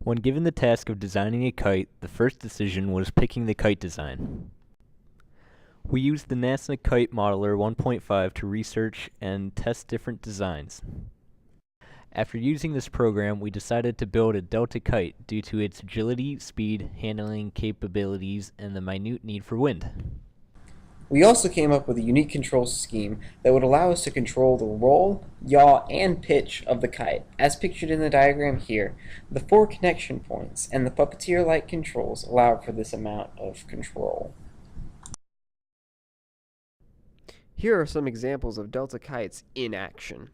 When given the task of designing a kite, the first decision was picking the kite design. We used the NASA Kite Modeler 1.5 to research and test different designs. After using this program, we decided to build a Delta kite due to its agility, speed, handling capabilities, and the minute need for wind. We also came up with a unique control scheme that would allow us to control the roll, yaw, and pitch of the kite, as pictured in the diagram here. The 4 connection points and the puppeteer-like controls allow for this amount of control. Here are some examples of Delta kites in action.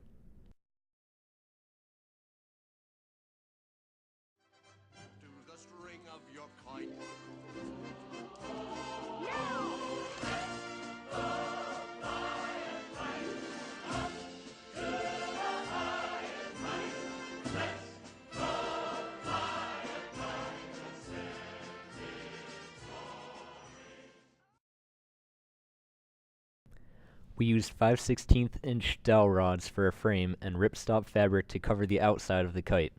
To the string of your kite. We used 5/16 inch dowel rods for a frame and ripstop fabric to cover the outside of the kite.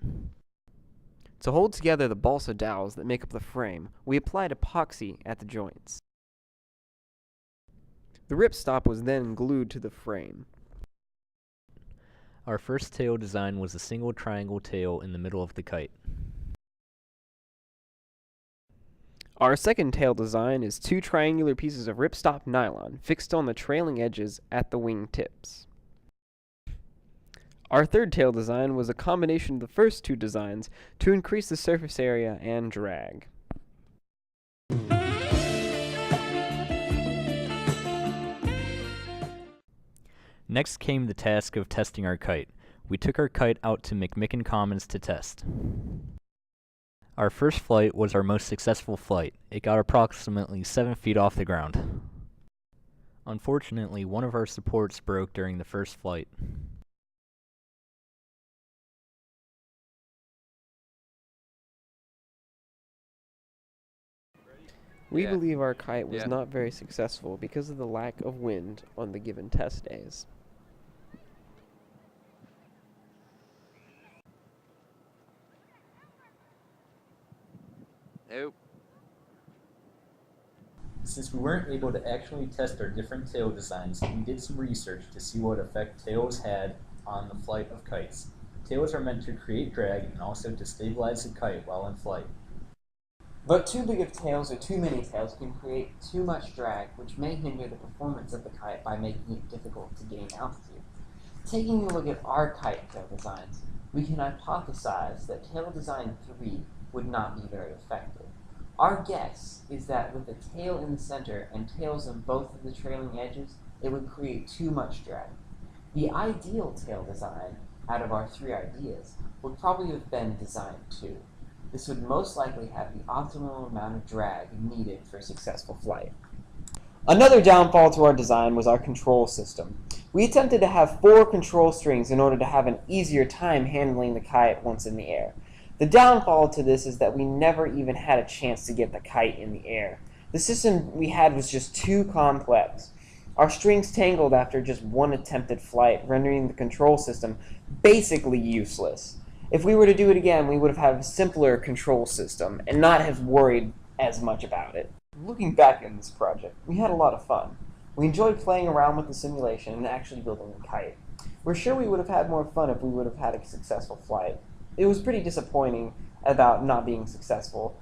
To hold together the balsa dowels that make up the frame, we applied epoxy at the joints. The ripstop was then glued to the frame. Our first tail design was a single triangle tail in the middle of the kite. Our second tail design is 2 triangular pieces of ripstop nylon fixed on the trailing edges at the wing tips. Our third tail design was a combination of the first 2 designs to increase the surface area and drag. Next came the task of testing our kite. We took our kite out to McMicken Commons to test. Our first flight was our most successful flight. It got approximately 7 feet off the ground. Unfortunately, one of our supports broke during the first flight. We believe our kite was not very successful because of the lack of wind on the given test days. Nope. Since we weren't able to actually test our different tail designs, we did some research to see what effect tails had on the flight of kites. Tails are meant to create drag and also to stabilize the kite while in flight. But too big of tails or too many tails can create too much drag, which may hinder the performance of the kite by making it difficult to gain altitude. Taking a look at our kite tail designs, we can hypothesize that tail design 3 would not be very effective. Our guess is that with a tail in the center and tails on both of the trailing edges, it would create too much drag. The ideal tail design out of our 3 ideas would probably have been design 2. This would most likely have the optimal amount of drag needed for successful flight. Another downfall to our design was our control system. We attempted to have 4 control strings in order to have an easier time handling the kite once in the air. The downfall to this is that we never even had a chance to get the kite in the air. The system we had was just too complex. Our strings tangled after just 1 attempted flight, rendering the control system basically useless. If we were to do it again, we would have had a simpler control system and not have worried as much about it. Looking back in this project, we had a lot of fun. We enjoyed playing around with the simulation and actually building the kite. We're sure we would have had more fun if we would have had a successful flight. It was pretty disappointing about not being successful,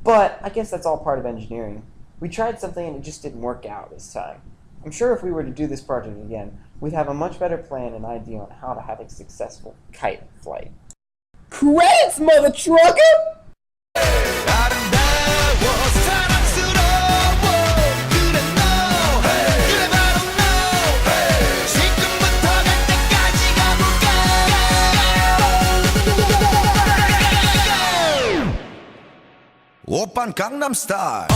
but I guess that's all part of engineering. We tried something and it just didn't work out this time. I'm sure if we were to do this project again, we'd have a much better plan and idea on how to have a successful kite flight. Credits, mother trucker! 오빤 강남스타일